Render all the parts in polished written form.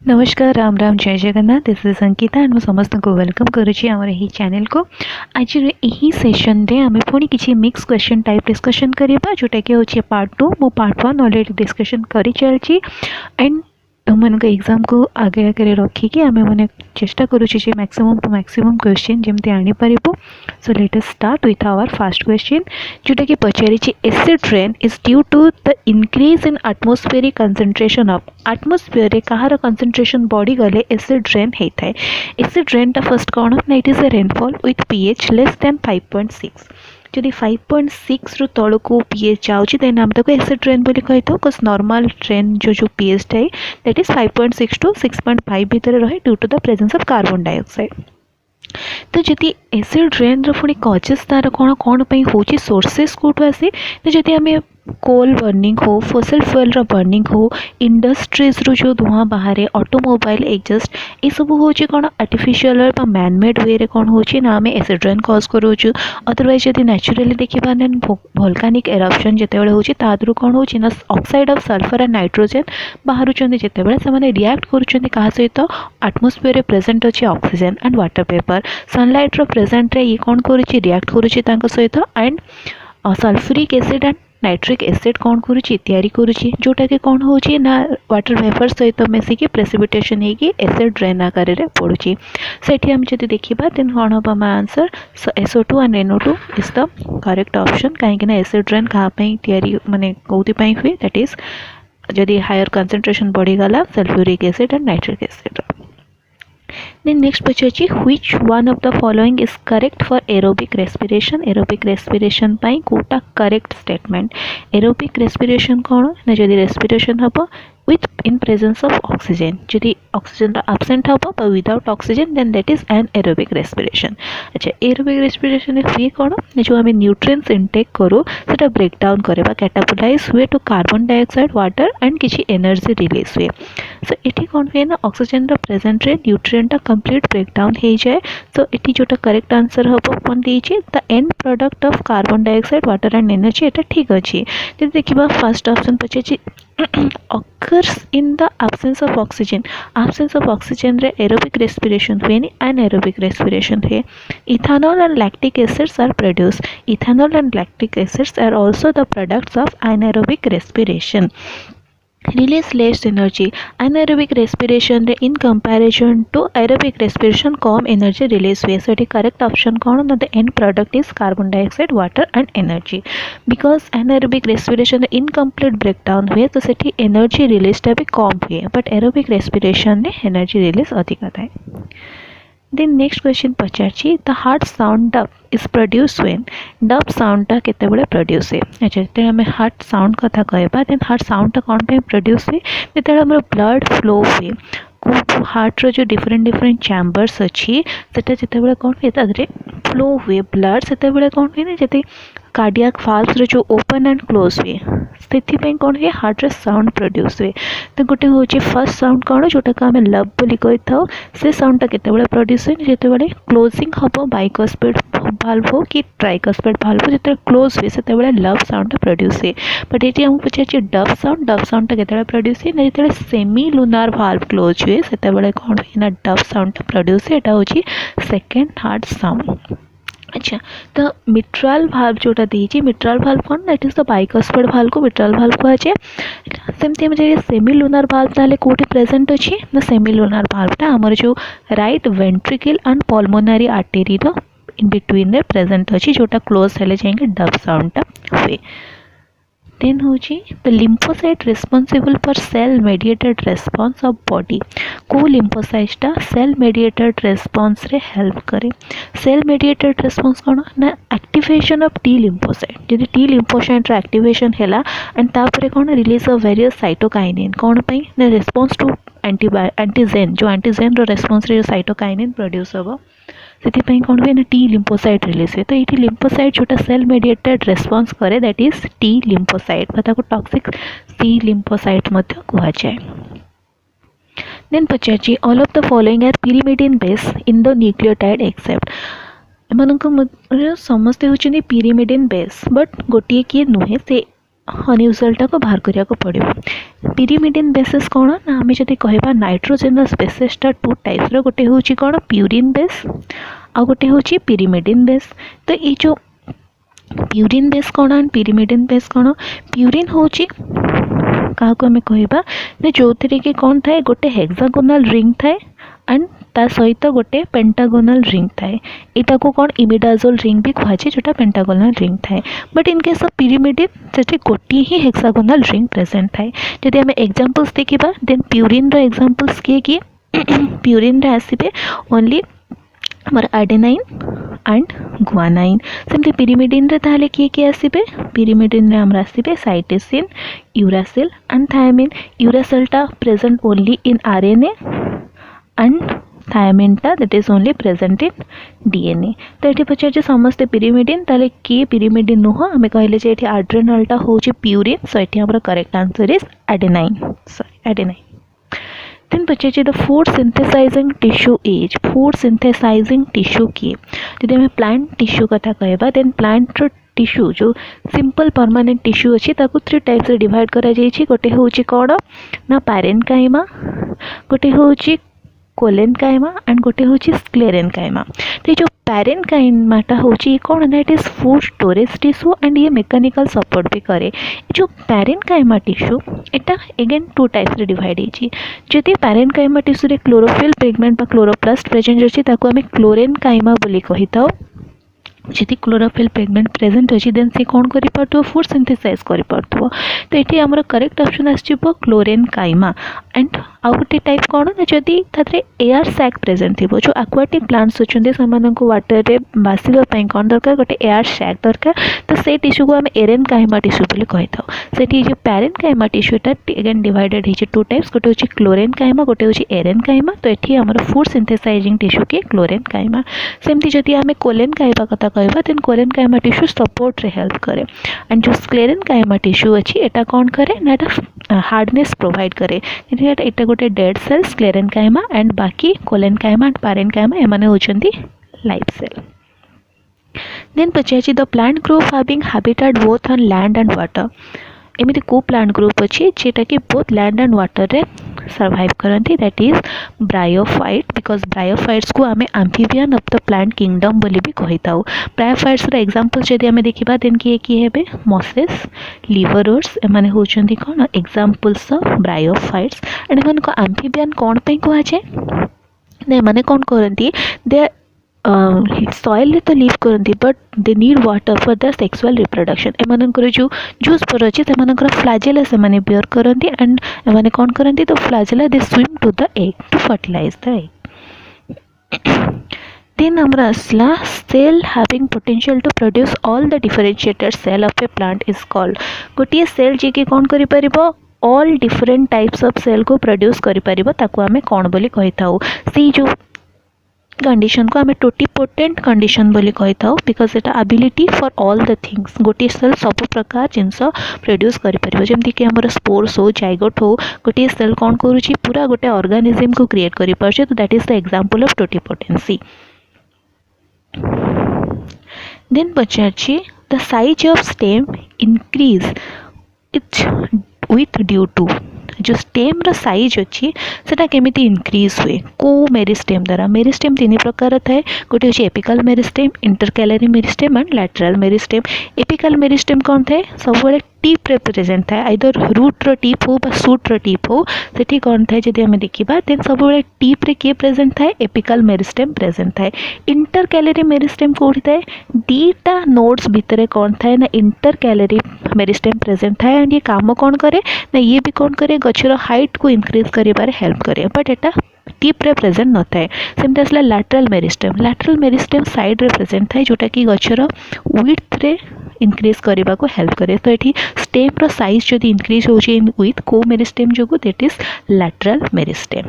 नमस्कार राम राम जय Jagannath this is Ankita and समस्त को वेलकम करुच्ची आमर यही चैनल को। आज यही सेशन रे आम पुणी किसी मिक्स क्वेश्चन टाइप डिस्कशन करवा जोटा कि हूँ पार्ट 2 मो पार्ट 1 ऑलरेडी डिस्कशन कर चलती एंड तुम एग्जाम को आगे आगे रखिकी आम मैंने चेष्टा करुचे मैक्सिमम टू मैक्सिमम क्वेश्चन जमती आनीपरू। So let us start with our first question जोटा कि पचारि acid rain is due to the increase in atmospheric concentration of atmosphere कହାର कंसंट्रेशन बढ़ी गले एसिड रेन होता है। एसिड रेन टा फर्स्ट कौन ना it is a rainfall with pH less than 5.6। जदि 5.6 रु तल को पीएच जाऊँगी देन आम ताको एसिड रेन बोली कही था बिकॉज नॉर्मल रेन जो पीएच है दैट इज 5.6 टू 6.5 भितर रहे due to the presence of carbon dioxide. तो जदि एसिड रेन पुणी कजेस तार कौन कौन हो सोर्सेस कौटू आसे तो जदि आम कोल बर्निंग हो फॉसिल फ्यूएल बर्निंग हो इंडस्ट्रीज रू जो धुआं बाहर ऑटोमोबाइल एग्जस्ट ये सब हूँ कौन आर्टिफिशियल मैन मेड वे रे कौन हो आम एसिड रेन कज करूँ। अदरवाइज जब नेचुराली देखा देन वोल्कानिक एरप्शन जिते होरू कौन हो oxide of sulphur and nitrogen बाहर जिते से रिएक्ट कर सहित एटमॉस्फेयर प्रेजेंट अच्छे oxygen and water vapour sunlight रो प्रेजेंट रे ये कौन कर रिएक्ट कर सहित and sulphuric acid and nitric acid कौन करुच्ची तैयारी करुच्ची जोटा कि कौन हो ना वाटर वेपर सहित मिसिकी प्रेसिपिटेशन होगी एसिड रेन आकार में पड़ुची। सेठी हम जब देखा देन कौन हम आम answer SO2 and NO2 is the correct option कहीं एसिड रेन क्या तैयारी माने कौन हुए दैट इज जदि हायर कंसंट्रेशन बढ़ीगला sulphuric acid and nitric acid. Then next पचार which one of the following is correct for aerobic respiration। aerobic respiration पाई कोटा correct statement। aerobic respiration कौन ना जदि respiration हम with in presence of oxygen जदि oxygen absent हम but without oxygen then that is an aerobic respiration। अच्छा aerobic respiration हुए कौन जो आम nutrients intake करूँ से ब्रेक डाउन करवा कैटाबोलाइज हुए to carbon dioxide water and किसी एनर्जी रिलीज हुए। सो ये कौन हुए ना ऑक्सीजन प्रेजेंट रे न्यूट्रिएंट कंप्लीट ब्रेक डाउन हो जाए। सो ये जोटा करेक्ट आंसर हम कौन दीजिए the end product of carbon dioxide water and energy एटा ठीक अच्छे। जब देखा first option Pachar occurs in the absence of oxygen। absence of oxygen रे aerobic respiration हुए anaerobic respiration है। ethanol and lactic acids are produced। ethanol and lactic acids are also the products of anaerobic respiration। release less energy anaerobic respiration रे in comparison to aerobic respiration come energy release हुए। so correct option कौन ना the end product is carbon dioxide water and energy because anaerobic respiration रे incomplete breakdown हुए तो सेठी energy release टा भी कम हुए but aerobic respiration ने energy release अधिक था। Then next question Pachar the heart sound dub is produced when dub sound टा केते बड़े produce है। अच्छा जब हमें heart sound कथा कहबा then heart sound टा कौन पे produce है जब हमारा blood flow हुए हार्ट रो जो डिफरेंट डिफरेंट चैम्बर्स अच्छी सेटा जिते कौन हुए तादरे फ्लो हुए ब्लड से कौन हुए ना जब कार्डियाक वाल्व्स रो जो ओपन एंड क्लोज हुए से कौन हुए हार्ट रे साउंड प्रोड्यूस हुए। तो गोटे हूँ फर्स्ट साउंड कौन जोटा को आम लब बोली कही था से साउंडटा केते प्रोड्यूस हुए जिते क्लोजिंग हम बाइकस्पेड भाल्व हो कि ट्राइकस्पेड भाल्व जो क्लोज हुए से लब साउंडटा प्रोड्यूस हुए। बट ये आमको पचार डब साउंडटा केते प्रोड्यूस हुए ना जो सेमी लुनार भाल्व क्लोज हुए से कौन हुए ना डब साउंडटा प्रोड्यूस हुए। यहाँ हूँ सेकेंड हार्ट साउंड। अच्छा तो मिट्राल भाल्व जोटा दीजिए मिट्राल भाल्व कौन that is the bicuspid valve को मिट्राल भाल्व कहुए। सेमती मुझे सेमी लुनार भाल्व ताले कोठी प्रेजेंट अच्छी ना सेमी लुनार भाल्वटा आमर जो right ventricle and pulmonary artery रो इन बिटवीन रे प्रेजेंट अच्छी जोटा क्लोज हेले जाएंगे डब साउंडटा हुए। देन हूँ the lymphocyte responsible for sale mediated response of body को लिम्फोसाइटा सेल मेडिएटेड रेस्पॉन्स रे हेल्प करे। सेल मेडिएटेड रेस्पॉन्स कौन ना एक्टिवेशन ऑफ टी लिम्फोसाइट जब टी लिम्फोसाइट एक्टिवेशन है एंड तापर कौन रिलीज ऑफ वेरियस साइटोकाइनिन कौन पाई ना रेस्पॉन्स टू एंटीजेन जो एंटीजेन रो रेस्पॉन्स रे साइटोकाइनिन प्रोड्यूस हम से कौन हुए ना टी लिम्फोसाइट रिलीज हुए। तो ये लिम्फोसाइट जोटा सेल मेडिएटेड रेस्पॉन्स करे दैट इज टी लिम्फोसाइट को टॉक्सिक सी लिम्फोसाइट कहुए। देन पचार all of the following are pyrimidine base in the nucleotide except एम समस्ते होती pyrimidine बेस बट गोटे किए नुहे से अनयूजुअलटा को बाहर करिया को पड़ो। पिरिमिडिन बेसिस कौन ना आम जदि कहबा नाइट्रोजेनस बेसिसटा टू टाइप्स गोटे हूँ कौन प्यूरिन बेस आ गोटे हूँ पिरिमिडिन बेस। तो ये जो प्यूरिन बेस कौन एंड पिरिमिडिन बेस कौन प्यूरिन हूँ क्या आम कहबा जो थी कि कौन थाए गोटे हेक्सागोनल रिंग थाए एंड ता सहित गोटे पेंटागोनल रिंग थाए यहाँ को कौन इमिडाजोल रिंग भी कहुए जोटा पेंटागोनल रिंग थाए। But in case of pyrimidine से गोटे ही हेक्सागोनल रिंग प्रेजेंट थाए। जदि आम एग्जांपल्स देखा देन प्यूरिन रो एग्जांपल्स किए किए प्यूरिन रे आसीबे ओनली हमर एडेनाइन एंड गुआनाइन। सेमती पिरिमिडिन रे ताले किए किए आसीबे पिरिमिडिन रे हमर आसीबे साइटोसिन यूरासिल एंड थायमिन। यूरासिलटा present only in RNA and थायमिनटा that is only present in DNA. तो ये पचार समस्ते पिरिमिडिन ताले किए पिरिमिडिन नुह आम कहले जे एठी एड्रेनालटा होची प्यूरिन। सो एठी हमर correct answer is adenine sorry adenine. Then पचार the food synthesising tissue is food synthesising tissue किए जदि आम प्लांट टिश्यू कथा कहबा देन प्लांट टिश्यू जो सिंपल परमानेंट टिश्यू अच्छी ताकू 3 टाइप्स रे डिवाइड करा जायछि। गोटे होची कौन ना पैरेन्काइमा गोटे होची कोलेनकाइमा एंड गोटे हूँ स्क्लेरेनकाइमा। तो जो पैरेन्काइमाटा हूँ कौन ना it is food storage tissue and ये मेकानिकल सपोर्ट भी करे। जो पैरेन्काइमा टिश्यू एटा अगेन 2 टाइप्स रे डिवाइड होती। जदि पैरेन्काइमा टिश्यू रे क्लोरोफिल पिगमेंट बा क्लोरोप्लास्ट प्रेजेंट अच्छी ताकू आम क्लोरेनकाइमा बोली कही था। जदि क्लोरोफिल पिगमेंट प्रेजेंट अच्छी देन से कौन कर फूड सिंथेसाइज कर। तो ये आमर करेक्ट ऑप्शन आसो क्लोरेनकाइमा। एंड आउ गोटे टाइप कौन ना जदि एयर सैक प्रेजेंट थी जो एक्वाटिक प्लांट्स अच्छा से वाटर रे बासवाई कौन दरकार गोटे एयर सैक दरकार। तो से टिश्यू को आम एरेनकाइमा टिश्यू बोली कही था। से जो पैरेन्काइमा टिश्यूटा अगेन डिवाइडेड होती 2 टाइप्स गोटे हूँ क्लोरेनकाइमा गोटे हूँ एरेनकाइमा। तो ये आम फूड सिंथेसाइजिंग टिश्यू किए क्लोरेनकाइमा। सेमती जदि आम कोलेनकाइमा कथा कहबा देन कोलेनकाइमा टिश्यू सपोर्ट रे हेल्प करे। एंड जो स्क्लेरेनकाइमा टिश्यू अच्छी एटा कौन करे ना हार्डनेस प्रोवाइड करे। एटा गोटे डेड सेल स्क्लेरेनकाइमा एंड बाकी कोलेनकाइमा एंड पैरेन्काइमा एमाने होचंती लाइव सेल। देन पचार the plant group having habitat both on land and water एमती को प्लांट ग्रुप अच्छी जेटा कि बोथ लैंड एंड वाटर रे सर्वाइव करती that is bryophyte. Because bryophytes को आम amphibian of the plant kingdom बोली भी कही था। ब्रायोफाइट्स रो एग्जांपल जदि आम देखा देन किए हेबे मॉसेस लिवरोर्स एमाने होचंती कौन एग्जांपल्स ऑफ ब्रायोफाइट्स। एंड एमान को एम्फीबियन कौन पे कहा जाए ना एमाने कौन करती दे सॉइल तो लिव करती but they need water for the sexual reproduction. एमानकर जो जूस पर अच्छे से फ्लाजेला से बियर करती एंड एमाने कौन करती तो flagella they swim to the egg to fertilise the egg. Then हमरा असला cell having potential to produce all the differentiated cell of a plant is called. गोटे सेल जी के कौन करि all different types of cell को produce करि परिबो ताकू आमे कौन बोली कहि थाउ। सी जो कंडीशन को आमे टोटीपोटेंट कंडीशन बोली कही था। Because Etah ability for all the things गोटे सेल सब प्रकार जिनस प्रोड्यूस करि जमती कि हमर स्पोर्स हो जाइगोट हो गोटे सेल कौन करुची पूरा गोटे ऑर्गेनिज्म को क्रिएट करि पारछे। तो that is the example of totipotency. Then पचारछि the size of stem increase its with due to जो स्टेम रो साइज अच्छी सेटा केमिति इंक्रीज हुए को मेरिस्टेम द्वारा। मेरिस्टेम 3 प्रकार थाए गोटे हूँ apical meristem intercalary meristem and lateral meristem. Apical meristem कौन थाए सब टीप रे प्रेजेंट थाए आइदर रूट रो टीप हो सूट रो टीप हो सेठी कौन थाए जदि आम देखा देन सब टीप रे किए प्रेजेंट थाए एपिकल मेरिस्टेम प्रेजेंट थाए। इंटरकैलरी मेरिस्टेम कोठी थाए दीटा नोड्स भितर कौन थाए ना इंटरकैलरी मेरिस्टेम प्रेजेंट थाए। एंड ये काम कौन करे ना ये भी कौन करे गछर हाइट को इंक्रीज करिबारे हेल्प करे बट एटा टीप रे प्रेजेंट न थाए। सेमती आसला लैटरल मेरिस्टेम साइड रे प्रेजेंट थाए जोटा कि गछर विड्थ रे इंक्रीज करने को हेल्प करे। तो ये स्टेम रो साइज जदि इंक्रीज हो विथ को मेरिस्टेम जो that is lateral meristem.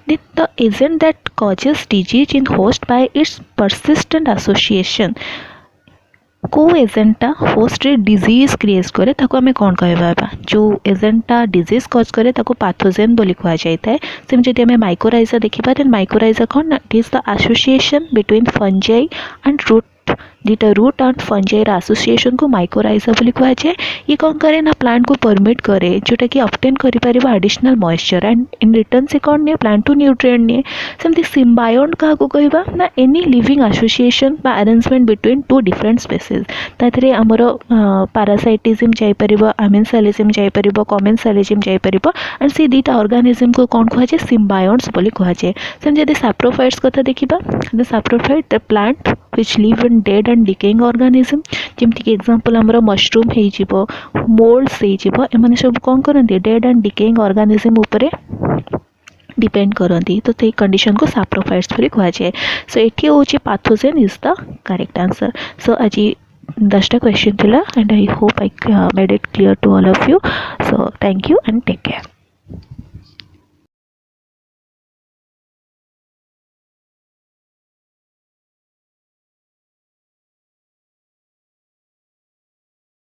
Then the agent that causes disease in host by its persistent association को एजेंटा होस्ट रे डिजीज क्रिएट करे ताको आमे कौन कहबा जो एजेंटा डिजीज कॉज करे ताको पैथोजेन बोली कहा जाता है। सेम जदि आमे माइकोराइजा देखिबा देन माइकोराइजा कौन it is the association between fungi and root दुटा रूट एंड फंजाइर एसोसिएशन को माइकोराइजा बोली कहुए। ये कौन करे ना प्लांट को परमिट करे जोटा कि ऑब्टेन करि परिबा additional moisture and in return से कौन निये प्लांट टू न्यूट्रिएंट निये। सेमती सिम्बायोंट का को कहबा ना एनी लिविंग एसोसिएशन बा arrangement between two different species. ताथरे हमर पैरासाइटिज्म जाई परिबा, अमेन्सालिज्म जाई परिबा, कमेन्सालिज्म जाई परिबा एंड से दीटा ऑर्गेनिज्म को कौन कहुए सिम्बायोंट्स बोली कहुए। सेम जदि सैप्रोफाइट्स कथा देखिबा the saprophyte the plant which live in dead and decaying organism जेमती कि एग्जांपल हमर मशरूम हे जिवो, मोल्ड्स हे जिवो, एमाने सब कोन करंती डेड एंड डिकेइंग ऑर्गेनिज्म उपरे डिपेंड करती। तो ते कंडीशन को सैप्रोफाइट्स बोली कहुए। सो एठी होची pathogen is the correct answer. So आज 10टा क्वेश्चन थिला and I hope I made it clear to all of you. So thank you and take care.